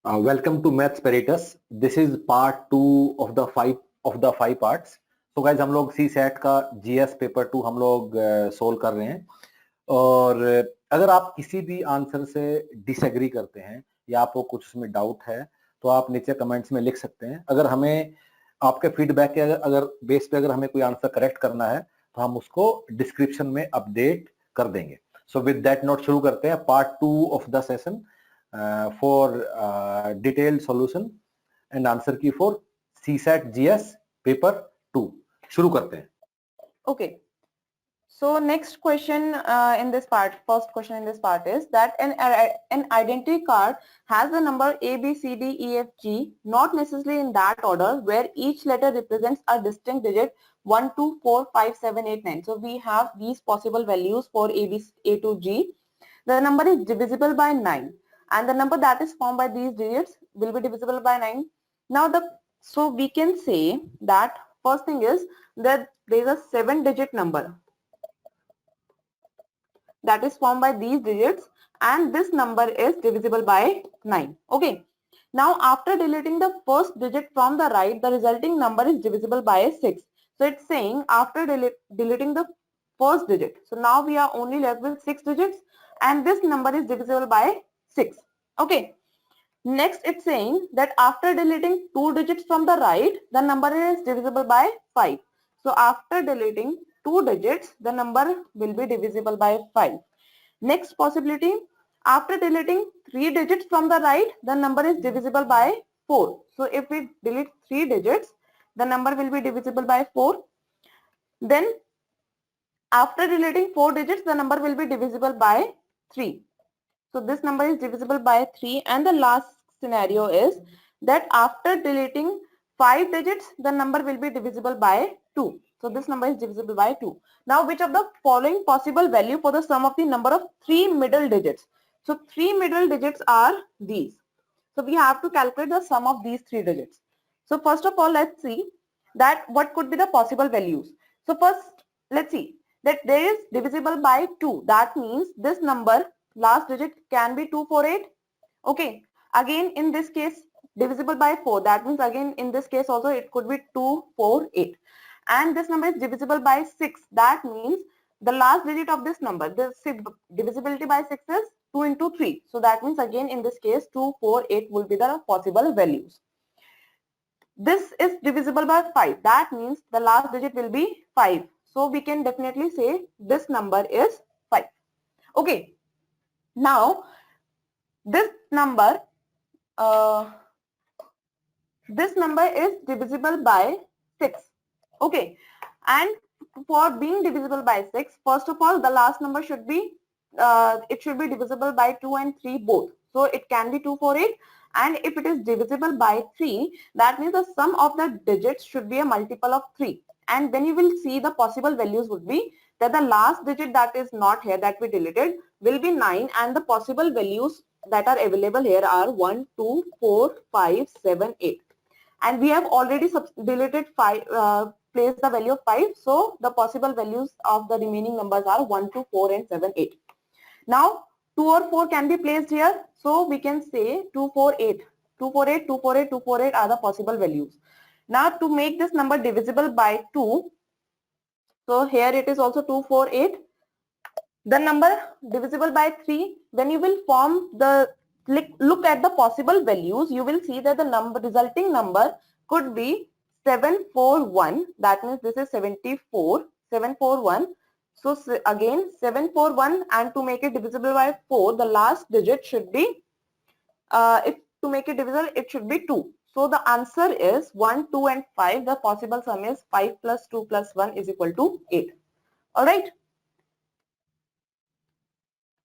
Welcome to Maths Peritus. This is part 2 of the five parts. So guys, हम लोग सी set का GS paper 2 हम लोग solve कर रहे हैं। और अगर आप किसी भी आंसर से डिसएग्री करते हैं या आपको कुछ उसमें डाउट है तो आप नीचे कमेंट्स में लिख सकते हैं। अगर हमें आपके फीडबैक के अगर बेस पे अगर हमें कोई आंसर करेक्ट करना है तो हम उसको डिस्क्रिप्शन में अपडेट कर देंगे। सो विद दैट नोट शुरू करते हैं part 2 of the session for detailed solution and answer key for CSAT GS paper 2 शुरू करते हैं। Okay. So next question in this part, first question in this part is that an identity card has the number A, B, C, D, E, F, G, not necessarily in that order, where each letter represents a distinct digit 1, 2, 4, 5, 7, 8, 9. So we have these possible values for A, B, A to G. The number is divisible by 9. And the number that is formed by these digits will be divisible by 9. Now so we can say that first thing is that there is a 7-digit number that is formed by these digits, and this number is divisible by 9. Okay. Now after deleting the first digit from the right, the resulting number is divisible by 6. So it's saying after deleting the first digit, so now we are only left with 6 digits, and this number is divisible by 6. Okay. Next it's saying that after deleting 2 digits from the right, the number is divisible by 5. So after deleting 2 digits, the number will be divisible by 5. Next possibility, after deleting 3 digits from the right, the number is divisible by 4. So if we delete 3 digits, the number will be divisible by 4. Then after deleting 4 digits, the number will be divisible by 3. So this number is divisible by 3, and the last scenario is that after deleting 5 digits, the number will be divisible by 2. So this number is divisible by 2. Now which of the following possible value for the sum of the number of 3 middle digits? So 3 middle digits are these. So we have to calculate the sum of these 3 digits. So first of all, let's see that what could be the possible values. So first, let's see that there is divisible by 2. That means this number last digit can be 248. Okay. Again, in this case, divisible by 4. That means again in this case also it could be 248. And this number is divisible by 6. That means the last digit of this number, the divisibility by 6 is 2 into 3. So that means again in this case 248 will be the possible values. This is divisible by 5. That means the last digit will be 5. So we can definitely say this number is 5. Okay. Now this number is divisible by 6. Okay. And for being divisible by 6, first of all, the last number should be it should be divisible by 2 and 3 both. So it can be 248, and if it is divisible by 3, that means the sum of the digits should be a multiple of 3. And then you will see the possible values would be that the last digit that is not here, that we deleted, will be 9, and the possible values that are available here are 1, 2, 4, 5, 7, 8. And we have already deleted 5, placed the value of 5. So the possible values of the remaining numbers are 1, 2, 4 and 7, 8. Now 2 or 4 can be placed here. So we can say 248. 248, 248, 248 are the possible values. Now to make this number divisible by 2, so here it is also 248. The number divisible by 3, when you will form the look at the possible values, you will see that the resulting number could be 741. That means this is 74, 741. So again 741, and to make it divisible by 4, the last digit should be, to make it divisible, it should be 2. So the answer is 1, 2 and 5. The possible sum is 5 plus 2 plus 1 is equal to 8. Alright.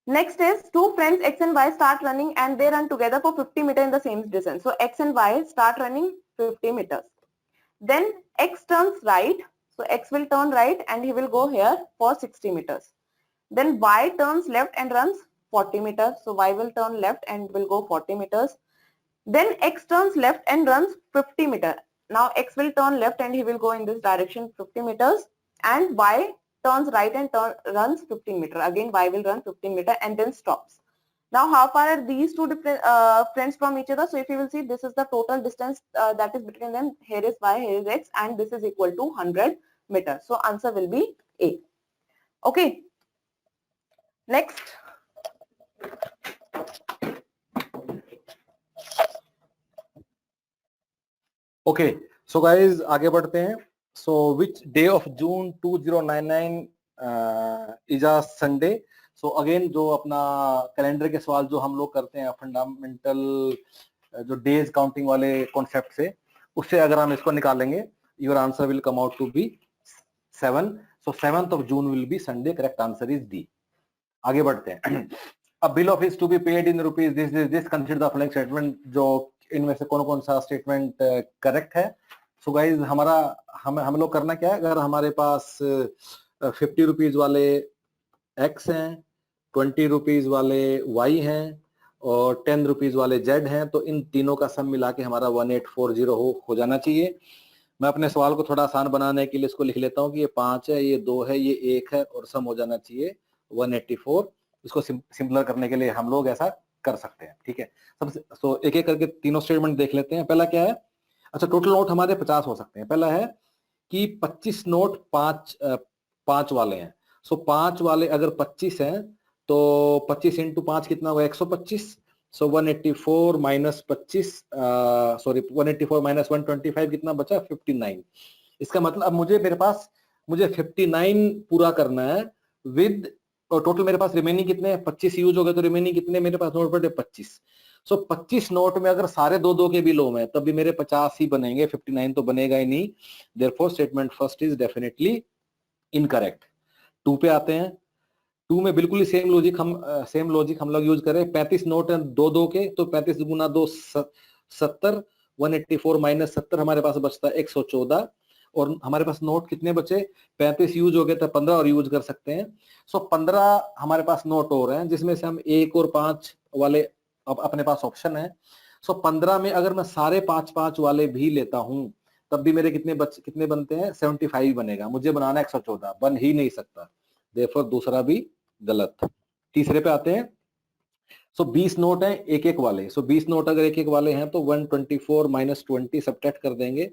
Next is two friends X and Y start running, and they run together for 50 meters in the same distance. So X and Y start running 50 meters. Then X turns right. So X will turn right and he will go here for 60 meters. Then Y turns left and runs 40 meters. So Y will turn left and will go 40 meters. Then X turns left and runs 50 meters. Now X will turn left and he will go in this direction 50 meters. And Y turns right and runs 15 meters. Again Y will run 15 meters and then stops. Now, how far are these two different friends from each other? So, if you will see, this is the total distance that is between them. Here is y, here is x, and this is equal to 100 meters. So, answer will be A. Okay. Next. Okay. So guys, आगे बढ़ते हैं. So which day of June 2099 is a Sunday? So again जो अपना calendar के सवाल जो हम लोग करते हैं फंडामेंटल जो डेज काउंटिंग वाले कॉन्सेप्ट से, उससे अगर हम इसको निकालेंगे, your answer will come out to be 7. So 7th of June will be Sunday. Correct answer is D. आगे बढ़ते हैं. A bill of is to be paid in rupees. This consider the following statement. जो इनमें से कौन कौन सा statement correct है? सो गाइज हमारा हम लोग करना क्या है, अगर हमारे पास 50 रुपीज वाले एक्स हैं, 20 रुपीज वाले वाई हैं और 10 रुपीज वाले जेड हैं, तो इन तीनों का सम मिला के हमारा 1840 हो जाना चाहिए. मैं अपने सवाल को थोड़ा आसान बनाने के लिए इसको लिख लेता हूँ कि ये 5 है, ये 2 है, ये 1 है और सम हो जाना चाहिए 184. इसको सिंपलर करने के लिए हम लोग ऐसा कर सकते हैं. ठीक है, सबसे तो एक एक करके तीनों स्टेटमेंट देख लेते हैं. पहला क्या है? अच्छा, टोटल नोट हमारे 50 हो सकते हैं. पहला है कि 25 नोट 5 वाले हैं. सो 5 वाले अगर 25 हैं तो 25 इंटू 5 कितना होगा? 125. सो 184 माइनस 25 सॉरी 184 माइनस 125 कितना बचा? 59. इसका मतलब अब मुझे 59 पूरा करना है विद, और टोटल मेरे पास रिमेनिंग कितने हैं? 25 यूज हो गए, तो रिमेनिंग कितने मेरे पास नोट पड़े? 25. सो 25 नोट में अगर सारे दो के भी लो में, तब भी मेरे 50 ही बनेंगे, 59 तो बनेगा ही नहीं. Therefore statement first is definitely incorrect. 2 पे आते हैं. 2 में बिल्कुल ही सेम लॉजिक हम लोग यूज करें. 35 नोट हैं दो के, तो 35 गुना 2 70. 184 माइनस 70 हमारे पास बचता है 114. और हमारे पास नोट कितने बचे? 35 यूज हो गए तो 15 और यूज कर सकते हैं. सो 15 हमारे पास नोट हो रहे हैं, जिसमें से हम 1 और 5 वाले अपने पास ऑप्शन है. सो 15 में अगर मैं सारे 5 वाले भी लेता हूं, तब भी मेरे कितने बनते हैं? 75 बनेगा. मुझे बनाना 114, बन ही नहीं सकता. देयरफॉर दूसरा भी गलत. तीसरे पे आते हैं. सो 20 नोट हैं एक वाले. सो 20 नोट अगर एक वाले हैं तो 124 माइनस 20 सब्ट्रैक्ट कर देंगे.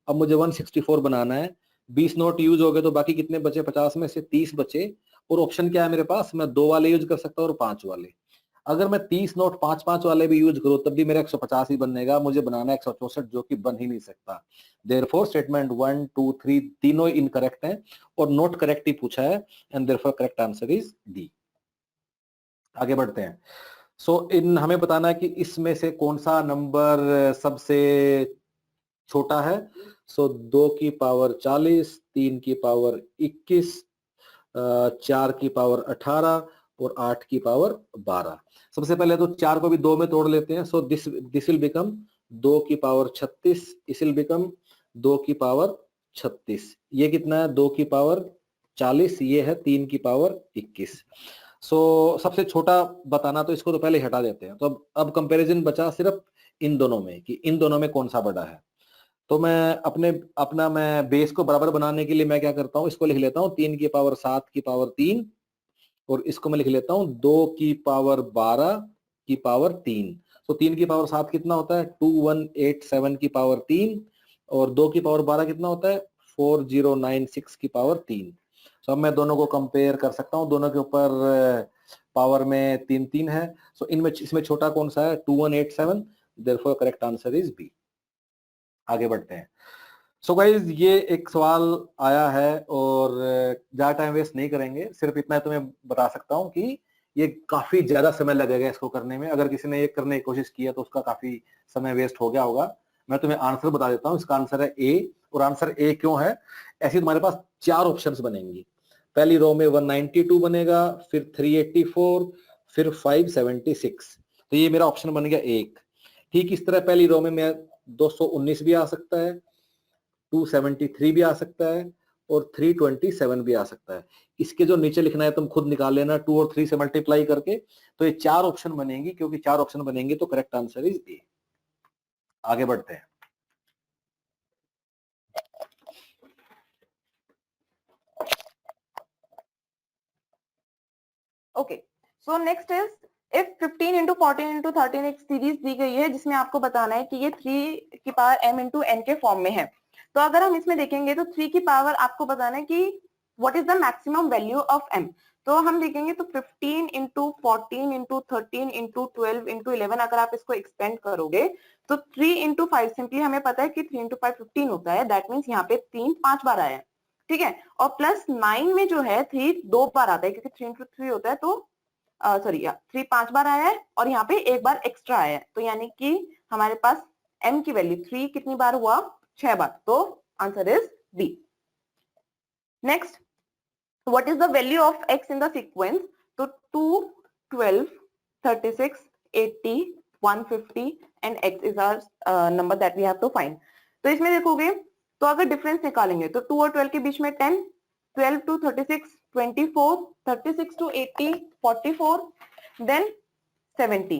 अब मुझे 164 बनाना है. 20 नोट यूज हो गए तो बाकी कितने बचे? 50 में से 30 बचे. और ऑप्शन क्या है मेरे पास? मैं 2 वाले यूज कर सकता हूँ और 5 वाले. अगर मैं 30 नोट 5 वाले भी यूज करूं, तब भी मेरा 150 ही बनेगा. मुझे बनाना 164, जो कि बन ही नहीं सकता. देयरफॉर स्टेटमेंट 1 2 3 तीनों इनकरेक्ट हैं और नोट करेक्ट ही पूछा है, and therefore correct answer is D. आगे बढ़ते हैं. सो इन हमें बताना है कि इसमें से कौन सा नंबर सबसे छोटा है. सो 2 की पावर 40, 3 की पावर 21, 4 की पावर 18 और 8 की पावर 12. सबसे पहले तो 4 को भी 2 में तोड़ लेते हैं. सो दिस विल बिकम 2 की पावर 36. इस विल बिकम 2 की पावर 36. ये कितना है? 2 की पावर 40. ये है 3 की पावर 21. सो सबसे छोटा बताना, तो इसको तो पहले हटा देते हैं. तो अब कंपैरिजन बचा सिर्फ इन दोनों में कि इन दोनों में कौन सा बड़ा है. तो मैं अपना बेस को बराबर बनाने के लिए मैं क्या करता हूँ, इसको लिख लेता हूँ 3 की पावर 7 की पावर 3, और इसको मैं लिख लेता हूँ 2 की पावर 12 की पावर 3. तो 3 की पावर 7 कितना होता है? 2187 की पावर 3, और 2 की पावर 12 कितना होता है? 4096 की पावर 3. तो अब मैं दोनों को कंपेयर कर सकता हूँ. दोनों के ऊपर पावर में 3 है. सो इसमें छोटा कौन सा है? 2187. Therefore correct answer is B. आगे बढ़ते हैं. सो गाइज ये एक सवाल आया है और ज्यादा टाइम वेस्ट नहीं करेंगे. सिर्फ इतना तुम्हें बता सकता हूँ कि ये काफी ज्यादा समय लगेगा इसको करने में. अगर किसी ने ये करने की कोशिश की है तो उसका काफी समय वेस्ट हो गया होगा. मैं तुम्हें आंसर बता देता हूँ. इसका आंसर है ए. और आंसर ए क्यों है? ऐसे तुम्हारे पास 4 ऑप्शंस बनेंगी. पहली रो में 192 बनेगा, फिर 384, फिर 576. तो ये मेरा ऑप्शन बन गया 1. ठीक इस तरह पहली रो में मैं 219 भी आ सकता है, 273 भी आ सकता है और 327 भी आ सकता है. इसके जो नीचे लिखना है तुम खुद निकाल लेना 2 और 3 से मल्टीप्लाई करके. तो ये 4 ऑप्शन बनेंगी. क्योंकि 4 ऑप्शन बनेंगे तो करेक्ट आंसर इज ए. आगे बढ़ते हैं. Okay. So next is if 15 into 14 into 13 एक सीरीज दी गई है जिसमें आपको बताना है कि ये 3 की पावर m इंटू n के फॉर्म में है, तो अगर हम इसमें देखेंगे तो 3 की पावर आपको बताना है कि what is the maximum value of m। तो हम देखेंगे तो 15 इंटू 14 इंटू 13 इंटू 12 इंटू 11 अगर आप इसको एक्सपेंड करोगे तो 3 इंटू 5 सिंपली हमें पता है कि 3 इंटू 5 15 होता है, दैट मीन्स यहाँ पे 3 5 बार आया है, ठीक है। और प्लस 9 में जो है 3 2 बार आता है क्योंकि 3 इंटू 3 होता है, तो सॉरी 3 5 बार आया है और यहाँ पे एक बार एक्स्ट्रा आया है, तो यानी कि हमारे पास m की वैल्यू 3 कितनी बार हुआ, 6 बार, तो answer is B. Next, what is the value of x in the sequence? तो 2 12 36 80 150 and x is our number that we have to find। तो इसमें देखोगे तो अगर डिफरेंस निकालेंगे तो 2 और 12 के बीच में 10, 12 to 36 24, 36 to 80 44, then 70।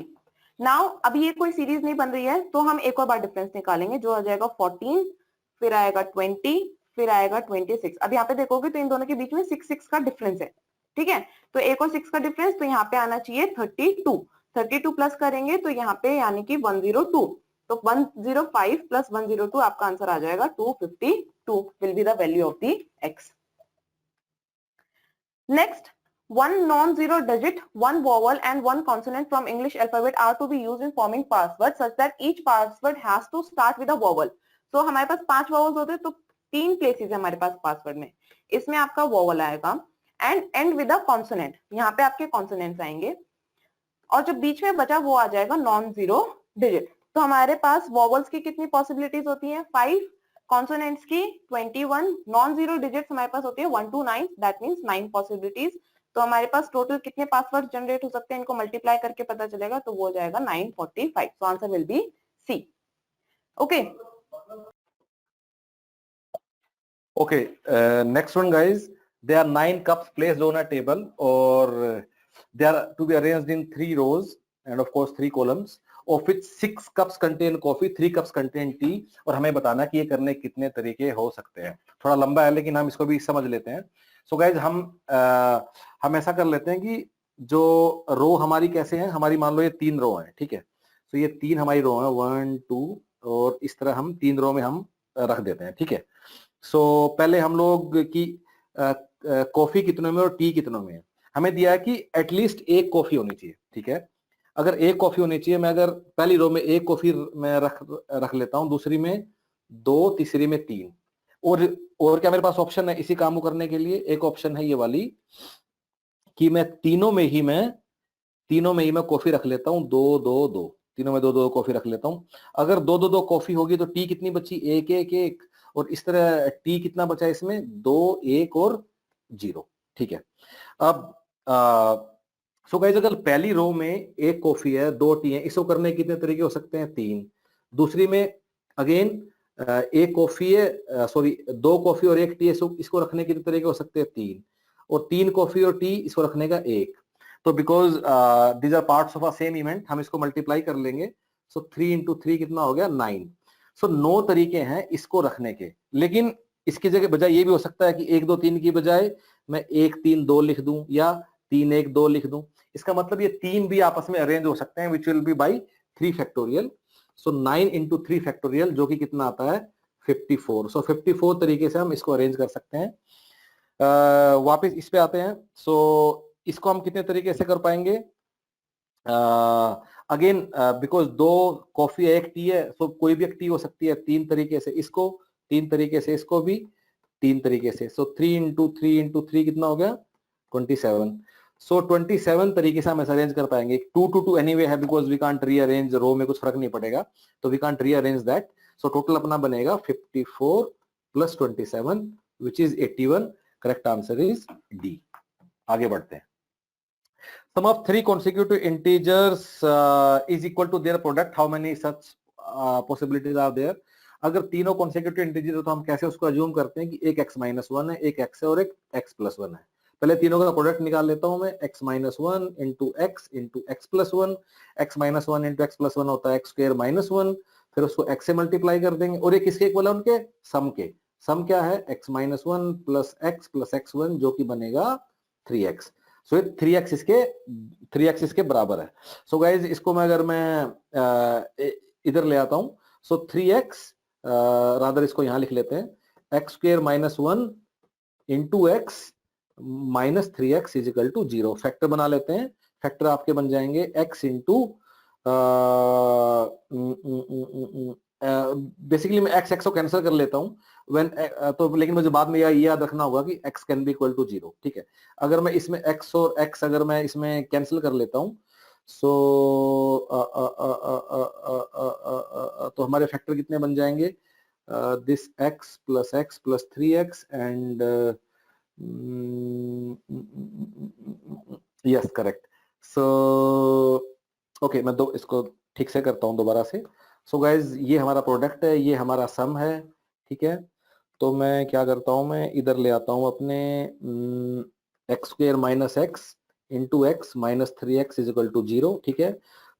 नाउ अभी ये कोई सीरीज नहीं बन रही है तो हम एक और बार डिफरेंस निकालेंगे जो आ जाएगा 14, फिर आएगा 20, फिर आएगा 26। अब यहाँ पे देखोगे तो इन दोनों के बीच में 6 का डिफरेंस है, ठीक है। तो 1 और 6 का डिफरेंस, तो यहाँ पे आना चाहिए 32 प्लस करेंगे तो यहाँ पे यानी कि 102, तो 105 प्लस 102 आपका आंसर आ जाएगा 252 will be the value of the x। Next, one non-zero digit, one vowel and one consonant from English alphabet are to be used in forming password such that each password has to start with a vowel। तो हमारे पास 5 vowels होते हैं तो 3 places है हमारे पास password में, इसमें आपका वॉवल आएगा and and with a consonant, यहाँ पे आपके कॉन्सोनेंट्स आएंगे और जो बीच में बचा वो आ जाएगा नॉन जीरो डिजिट। तो हमारे पास वॉवल्स की कितनी पॉसिबिलिटीज होती हैं, 5, कॉन्सोनेंट्स की 21, नॉन जीरो डिजिट्स हमारे पास होती है 1 to 9, दैट मींस 9 पॉसिबिलिटीज। तो हमारे पास टोटल कितने पासवर्ड जनरेट हो सकते हैं, इनको मल्टीप्लाई करके पता चलेगा, तो वो हो जाएगा 945। So answer will be C. Okay, Okay, next one guys, there are 9 cups placed on a table or they are to be arranged in 3 rows and of course 3 columns of which 6 cups contain coffee, 3 cups contain tea और हमें बताना कि ये करने कितने तरीके हो सकते हैं। थोड़ा लंबा है लेकिन हम इसको भी समझ लेते हैं। सो गाइज हम ऐसा कर लेते हैं कि जो रो हमारी कैसे हैं, हमारी मान लो ये 3 रो हैं, ठीक है। तो ये 3 हमारी रो है 1 2 और इस तरह हम 3 रो में हम रख देते हैं, ठीक है। सो पहले हम लोग की कॉफी कितनों में और टी कितनों में है, हमें दिया है कि एटलीस्ट एक कॉफी होनी चाहिए, ठीक है। अगर एक कॉफी होनी चाहिए, मैं अगर पहली रो में एक कॉफी मैं रख लेता हूं, दूसरी में 2, तीसरी में 3 और क्या मेरे पास ऑप्शन है इसी काम को करने के लिए, एक ऑप्शन है ये वाली कि मैं तीनों में ही मैं कॉफी रख लेता हूं 2 2 2, तीनों में 2 2 कॉफी रख लेता हूं। अगर 2 2 2 कॉफी होगी तो टी कितनी बची, 1 1 1 और इस तरह टी कितना बचा इसमें 2 1 और 0, ठीक है। अब सो गाइस अगर पहली रो में एक कॉफी है 2 टी है, इसको करने के कितने तरीके हो सकते हैं, 3। दूसरी में अगेन एक कॉफी है, सॉरी 2 कॉफी और 1 टी है, इसको रखने के कितने तरीके हो सकते हैं, 3। और 3 कॉफी और टी इसको रखने का 1। तो because these are parts of a same event, हम इसको मल्टीप्लाई कर लेंगे। सो 3 इंटू 3 कितना हो गया, 9। सो 9 तरीके हैं इसको रखने के, लेकिन इसकी जगह बजाय ये भी हो सकता है कि 1 2 3 की बजाय मैं 1 3 2 लिख दूं या 3 1 2 लिख दूं। इसका मतलब ये 3 भी आपस में अरेंज हो सकते हैं, which will be by 3 factorial. So 9 into 3 factorial जो कि कितना आता है 54। सो 54 तरीके से हम इसको अरेंज कर सकते हैं। वापिस इस पे आते हैं। सो इसको हम कितने तरीके से कर पाएंगे, अगेन बिकॉज 2 कॉफी है 1 टी है, सो कोई भी एक टी हो सकती है 3 तरीके से, इसको 3 तरीके से, इसको भी 3 तरीके से। सो 3 इंटू 3 इंटू 3 कितना हो गया 27। सो 27 तरीके से हम ऐसा अरेंज कर पाएंगे। 2 to 2 एनीवे है because we can't rearrange, row में कुछ फर्क नहीं पड़ेगा, तो we can't rearrange that. So total अपना बनेगा 54 plus 27 which is 81। Correct answer is D. आगे बढ़ते हैं। Sum of 3 consecutive integers is equal to their product. How many such possibilities are there? अगर तीनों consecutive integer तो हम कैसे उसको assume करते हैं कि एक x minus 1 है, एक x है और एक x plus 1 है। पहले तीनों का प्रोडक्ट निकाल लेता हूं मैं, x minus 1 into x plus 1, x minus 1 into x plus 1 होता है x square minus 1, फिर उसको x से मल्टीप्लाई कर देंगे और ये किसके इक्वल है, उनके सम के। सम क्या है, x minus 1 plus x 1 जो कि बनेगा 3x। सो ये 3x इसके बराबर है। सो गाइज इसको मैं अगर मैं इधर ले आता हूं, सो 3x रादर इसको यहां लिख लेते हैं, x square minus 1 into x minus 3x is equal to 0। Factor बना लेते हैं, फैक्टर आपके बन जाएंगे x इंटू बेसिकली मैं x को कैंसिल कर लेता हूं व्हेन तो, लेकिन मुझे बाद में ये याद रखना होगा कि x can be equal to 0, ठीक है। अगर मैं इसमें x और x अगर मैं इसमें कैंसिल कर लेता हूं, सो तो हमारे फैक्टर कितने बन जाएंगे, this x plus 3x and yes correct. So okay, मैं इसको ठीक से करता हूं दोबारा से। सो गाइज ये हमारा प्रोडक्ट है, ये हमारा सम है, ठीक है। तो मैं क्या करता हूं, मैं इधर ले आता हूं अपने x square minus x into x minus 3x is equal to 0, ठीक है।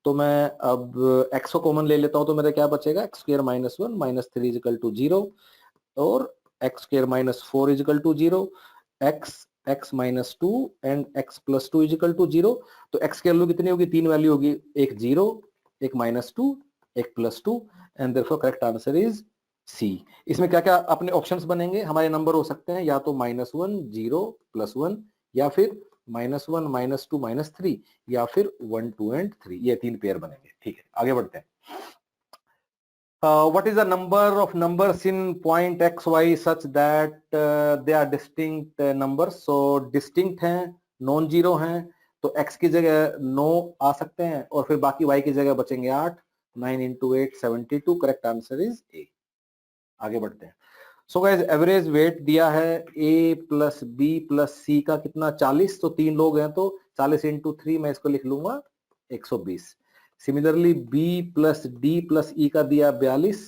तो मैं अब x को कॉमन ले लेता हूं, तो मेरा क्या बचेगा, x square minus 1 minus 3 is equal to 0 और x square minus 4 is equal to 0, x minus 2 and x plus 2 is equal to 0। तो x की वैल्यू कितनी होगी, 3 वैल्यू होगी, एक 0, एक minus 2, x plus 2 and therefore correct answer is C. इसमें क्या क्या अपने ऑप्शंस बनेंगे, हमारे नंबर हो सकते हैं या तो -1 0 +1 या फिर -1 -2 -3 या फिर 1 2 एंड 3, ये 3 पेयर बनेंगे, ठीक है। आगे बढ़ते हैं। What is the number of numbers in point x y such that they are distinct numbers? So distinct हैं, नॉन जीरो हैं, तो x की जगह 9 आ सकते हैं और फिर बाकी y की जगह बचेंगे 8। 9 into 8 72, correct answer is A। आगे बढ़ते हैं। सो गाइस एवरेज वेट दिया है A plus B plus C का कितना, 40। तो 3 लोग हैं तो 40 into 3 मैं इसको लिख लूंगा 120। Similarly B plus D plus E का दिया 42,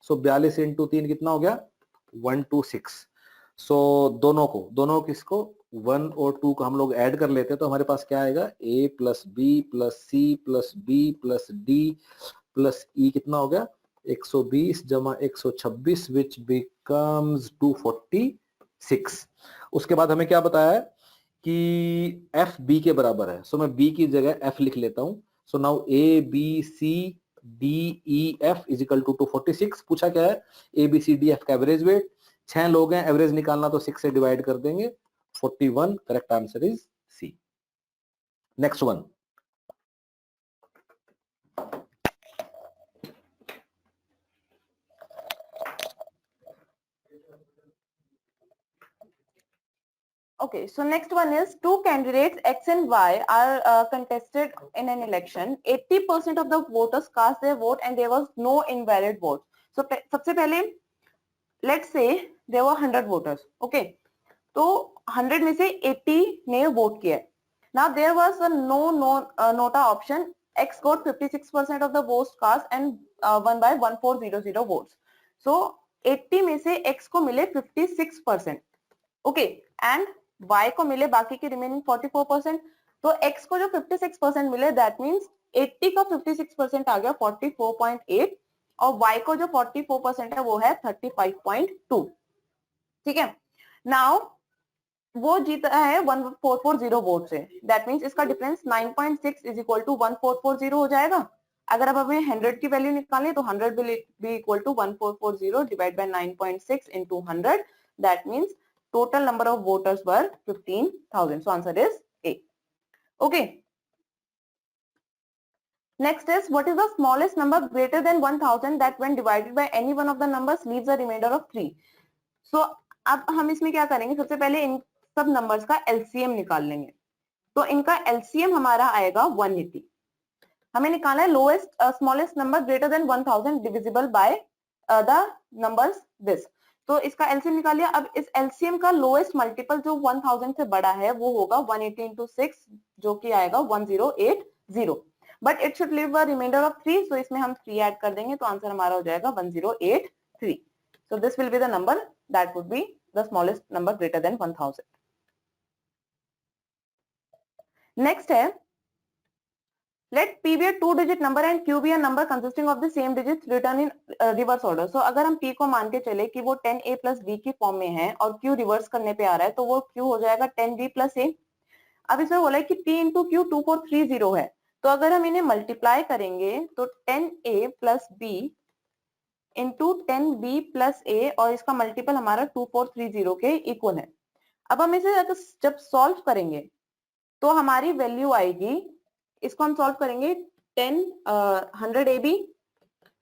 सो 42 into 3 कितना हो गया, 126। सो दोनों किसको 1 और 2 को हम लोग ऐड कर लेते हैं, तो हमारे पास क्या आएगा, A plus B plus C plus B plus D plus E कितना हो गया, 120 जमा 126 विच बिकम्स 246। उसके बाद हमें क्या बताया है कि F B के बराबर है, सो मैं B की जगह F लिख लेता हूं। So now A B C D E F is equal to 246। पूछा क्या है, A B C D F का एवरेज वेट, 6 लोग हैं, एवरेज निकालना तो 6 से डिवाइड कर देंगे, 41, correct answer is C। Next one, Okay, so next one is two candidates X and Y are contested in an election. 80% of the voters cast their vote and there was no invalid vote. So सबसे पहले let's say there were 100 voters. Okay, तो 100 में से 80 ने vote किया. Now there was a nota option. X got 56% of the votes cast and won by 1400 votes. So 80 में से X को मिले 56%. Okay, and Y को मिले बाकी के रिमेनिंग 44%। तो X को जो 56% मिले दैट मींस 80 का 56% आ गया 44.8 और Y को जो 44% है वो है 35.2। ठीक है, नाउ वो जीता है 1440 वोट से, दैट मींस इसका डिफरेंस 9.6 इज इक्वल टू 1440 हो जाएगा। अगर अब हमें 100 की वैल्यू निकालनी है तो 100 will be equal to 1440 divide by 9.6 into 100, that means total number of voters were 15,000. So answer is A. Okay. Next is, what is the smallest number greater than 1000 that when divided by any one of the numbers leaves a remainder of 3? So अब हम इसमें क्या करेंगे, सबसे पहले इन सब numbers का LCM निकाल लेंगे। तो इनका LCM हमारा आएगा 180। हमें निकालना है lowest smallest number greater than 1000 divisible by the numbers this. तो इसका एलसीएम निकाल लिया। अब इस एलसीएम का लोएस्ट मल्टीपल जो 1000 से बड़ा है वो होगा 180 into 6 जो कि आएगा 1080, but it should leave a remainder of 3, so इसमें हम 3 ऐड कर देंगे तो आंसर हमारा हो जाएगा 1083। So this will be the number that would be the smallest number greater than 1000। Next है, let P be a 2-digit number and Q be a number consisting of the same digits written in reverse order. So अगर हम P को मान के चले कि वो 10A plus B की फॉर्म में है और Q रिवर्स करने पे आ रहा है तो वो Q हो जाएगा 10B plus A। अब इसमें बोला है कि P इंटू क्यू 2430 है, तो अगर हम इन्हें मल्टीप्लाई करेंगे तो 10A plus B into 10B plus A, और इसका मल्टीपल हमारा 2430 के इक्वल है। अब हम इसे जब सॉल्व करेंगे तो हमारी वैल्यू आएगी, इसको हम सॉल्व करेंगे 100AB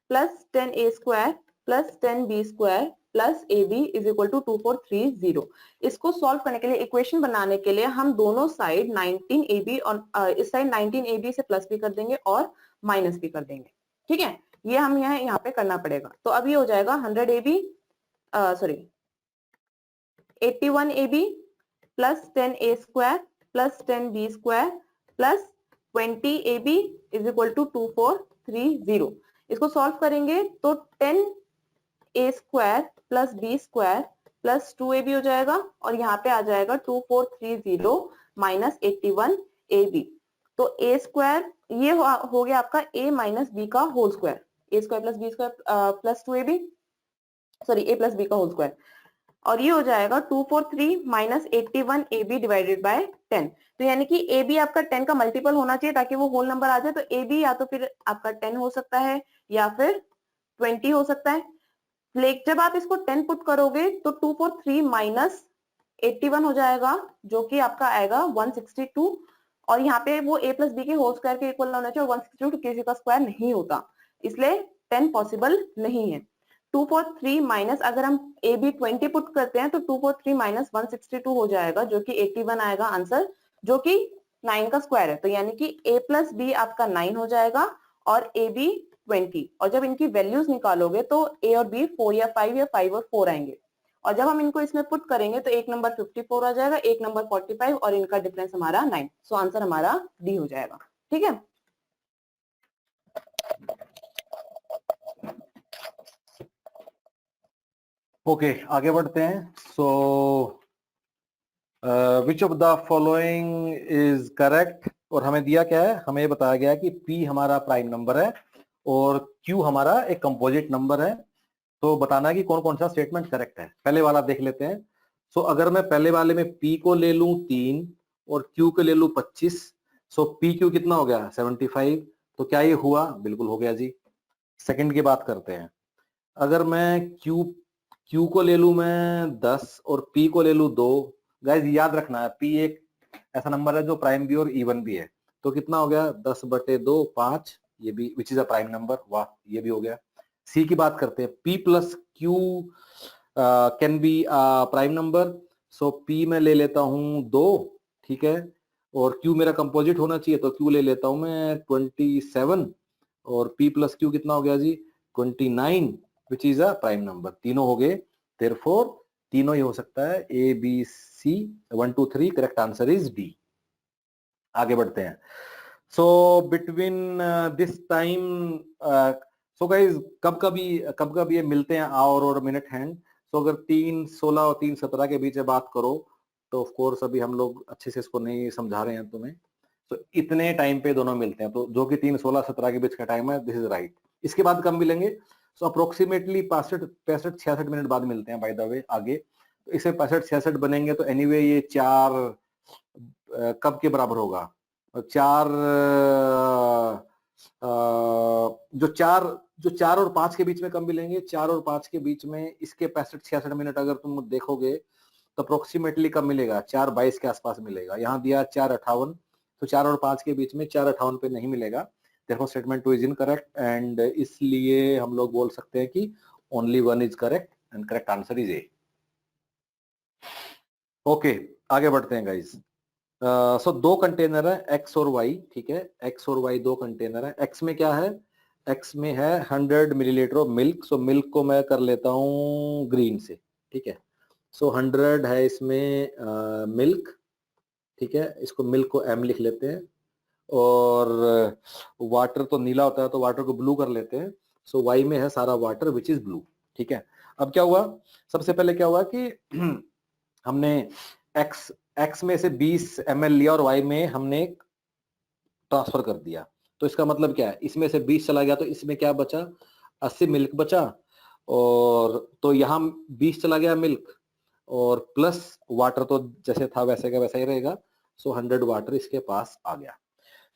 plus 10A square plus 10B square plus AB is equal to 2430। इसको सॉल्व करने के लिए, इक्वेशन बनाने के लिए हम दोनों साइड 19AB और इस साइड 19AB से प्लस भी कर देंगे और माइनस भी कर देंगे, ठीक है। ये हम यहाँ पे करना पड़ेगा। तो अब ये हो जाएगा 100AB sorry 81AB plus 10A square plus 10B square plus 20AB is equal to 2430। इसको सॉल्व करेंगे तो 10A square plus B square plus 2AB हो जाएगा, और यहाँ पे आ जाएगा 2430 माइनस 81AB। तो A स्क्वायर ये हो गया आपका A माइनस B का whole square, A square plus B square plus 2AB, sorry A plus B का होल स्क्वायर, और ये हो जाएगा 243 माइनस 81AB डिवाइडेड बाय 10। तो यानी कि AB आपका 10 का मल्टीपल होना चाहिए ताकि वो होल नंबर आ जाए। तो AB या तो फिर आपका 10 हो सकता है या फिर 20 हो सकता है। लेकिन जब आप इसको 10 पुट करोगे तो 243 माइनस 81 हो जाएगा, जो कि आपका आएगा 162, और यहाँ पे वो A प्लस B के होल स्क्वायर के इक्वल होना चाहिए। 162 किसी का स्क्वायर नहीं होता, इसलिए 10 पॉसिबल नहीं है। 243 माइनस अगर हम AB 20 पुट करते हैं तो 243 माइनस 162 हो जाएगा, जो कि 81 आएगा आंसर, जो कि 9 का स्क्वायर है। तो यानी कि A प्लस B आपका 9 हो जाएगा और AB 20, और जब इनकी वैल्यूज निकालोगे तो A और B 4 या 5 या 5 और 4 आएंगे, और जब हम इनको इसमें पुट करेंगे तो एक नंबर 54 आ जाएगा, एक नंबर 45, और इनका डिफरेंस हमारा 9। सो आंसर हमारा डी हो जाएगा, ठीक है। ओके, आगे बढ़ते हैं। So which of the following is correct, और हमें दिया क्या है, हमें ये बताया गया है कि P हमारा प्राइम नंबर है और Q हमारा एक कंपोजिट नंबर है। तो बताना है कि कौन कौन सा स्टेटमेंट करेक्ट है। पहले वाला देख लेते हैं। सो अगर मैं पहले वाले में P को ले लूं 3 और Q को ले लूं 25, सो PQ कितना हो गया 75। तो क्या ये हुआ? बिल्कुल हो गया जी। सेकंड की बात करते हैं। अगर मैं Q को ले लूं मैं 10 और P को ले लूं 2, गाइस याद रखना है P एक ऐसा नंबर है जो प्राइम भी और इवन भी है। तो कितना हो गया 10/2 5, ये भी which is a prime number, वाह ये भी हो गया। सी की बात करते हैं। P plus Q can be prime number. So P में ले लेता हूं 2, ठीक है, और Q मेरा कंपोजिट होना चाहिए तो Q ले लेता हूं मैं 27, और P प्लस Q कितना हो गया जी 29, which is a prime number. तीनों हो गए, देयरफॉर तीनों ही हो सकता है A B C 1 2 3। Correct answer is D. आगे बढ़ते हैं। So between this time, so guys कब कब ये मिलते हैं आवर और मिनट हैंड। सो अगर 3:16 और 3:17 के बीच में बात करो तो ऑफ कोर्स अभी हम लोग अच्छे से इसको नहीं समझा रहे हैं तुम्हें। तो इतने टाइम पे दोनों मिलते हैं, तो जो कि 3:16-17 के बीच का टाइम है, दिस इज राइट। इसके बाद कब मिलेंगे? सो अप्रोक्सीमेटली 65-66 मिनट बाद मिलते हैं बाय द वे आगे। तो इसे 65-66 बनेंगे तो एनीवे ये 4 कब के बराबर होगा? 4 जो 4 और 5 के बीच में कब मिलेंगे? 4 और 5 के बीच में इसके 65-66 मिनट अगर तुम देखोगे तो अप्रोक्सीमेटली कब मिलेगा? 4:22 के आसपास मिलेगा। यहाँ दिया 4:58, तो 4 और 5 के बीच में 4:58 पे नहीं मिलेगा। देखो स्टेटमेंट 2 इज इनकरेक्ट, एंड इसलिए हम लोग बोल सकते हैं कि only 1 is correct and correct answer is a. Okay, आगे बढ़ते हैं गाइज। सो 2 कंटेनर है X और Y, ठीक है, X और Y 2 कंटेनर है। X में क्या है? X में है 100 millilitre of milk. So milk को मैं कर लेता हूँ ग्रीन से, ठीक है। सो 100 है इसमें मिल्क, ठीक है, इसको मिल्क को M लिख लेते हैं, और वाटर तो नीला होता है तो वाटर को ब्लू कर लेते हैं। सो Y में है सारा वाटर विच इज ब्लू, ठीक है। अब क्या हुआ? सबसे पहले क्या हुआ कि हमने X में से 20 ml लिया और Y में हमने ट्रांसफर कर दिया। तो इसका मतलब क्या है? इसमें से 20 चला गया तो इसमें क्या बचा? 80 मिल्क बचा, और तो यहाँ 20 चला गया मिल्क, और प्लस वाटर तो जैसे था वैसे का वैसा ही रहेगा, सो 100 वाटर इसके पास आ गया।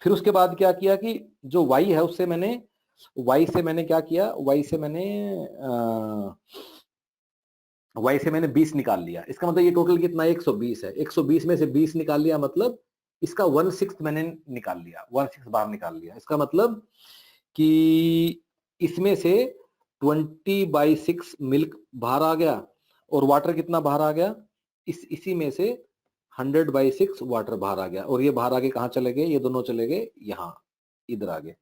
फिर उसके बाद क्या किया कि जो y है उससे मैंने क्या किया, y से मैंने 20 निकाल लिया। इसका मतलब ये टोटल कितना है, 120 है। 120 में से 20 निकाल लिया, मतलब इसका 1/6 मैंने निकाल लिया, 1/6 बाहर निकाल लिया। इसका मतलब कि इसमें से 20/6 मिल्क बाहर आ गया, और वाटर कितना बाहर आ गया, इसी में से 100/6 वाटर बाहर आ गया। और ये बाहर आगे कहाँ चले गए, ये दोनों चले गए यहाँ, इधर आगे।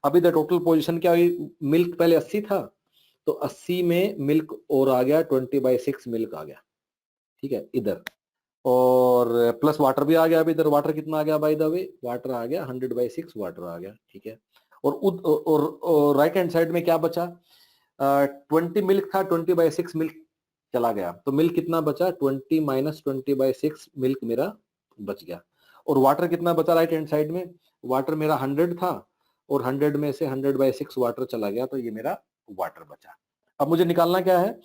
अब इधर टोटल पोजीशन क्या हुई, मिल्क पहले 80 था, तो 80 में मिल्क और आ गया, 20/6 मिल्क आ गया, ठीक है इधर, और प्लस वाटर भी आ गया। अब इधर वाटर कितना आ गया, बाय द वे वाटर आ गया 100/6 वाटर आ गया, ठीक है। और राइट हैंड साइड में क्या बचा, 20 मिल्क था, 20/6 मिल्क चला गया, तो मिल्क कितना बचा, 20 - 20/6 मिल्क मेरा बच गया। और वाटर कितना बचा राइट हैंड साइड में, वाटर मेरा 100 था, और 100 में से 100/6 वाटर चला गया, तो ये मेरा वाटर बचा। अब मुझे निकालना क्या है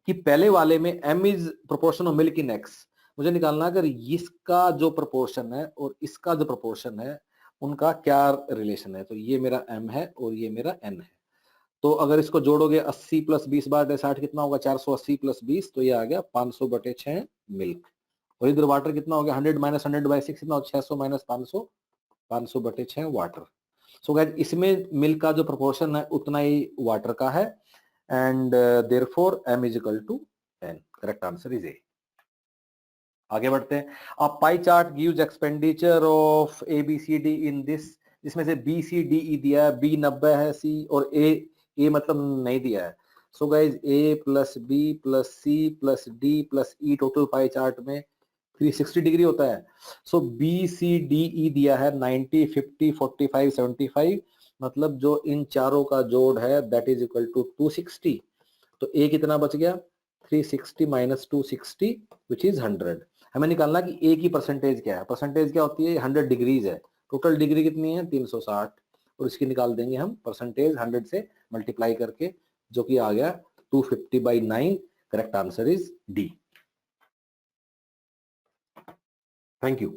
कि पहले वाले में m is proportion of milk in x, मुझे निकालना अगर इसका जो प्रोपोर्शन है और इसका जो प्रोपोर्शन है उनका क्या रिलेशन है। तो ये मेरा m है और ये मेरा n है। तो अगर इसको जोड़ोगे 80 + 20 / 60 कितना होगा, 480 + 20, तो ये आ गया 500/6 मिल्क। और इधर वाटर कितना हो गया, 100 - 100/6 कितना हो, 600 - 500, 500/6 वाटर। सो गाइस इसमें मिल्क का जो प्रोपोर्शन है उतना ही वाटर का है, and therefore m is equal to n. Correct answer is A. आगे बढ़ते हैं। A pie chart gives expenditure of A, B, C, D in this, जिसमें से B, C, D, E दिया है, B 90 है, C और A मतलब नहीं दिया है। So guys A + B + C + D + E total pie chart में 360 डिग्री होता है। So B, C, D, E दिया है 90, 50, 45, 75, मतलब जो इन चारों का जोड़ है that is equal to 260। तो A कितना बच गया, 360 - 260 विच इज 100। हमें निकालना कि A की परसेंटेज क्या है। परसेंटेज क्या होती है, 100 डिग्रीज है, टोटल डिग्री कितनी है 360, और इसकी निकाल देंगे हम परसेंटेज 100 से मल्टीप्लाई करके, जो कि आ गया 250/9। Correct answer is D. Thank you.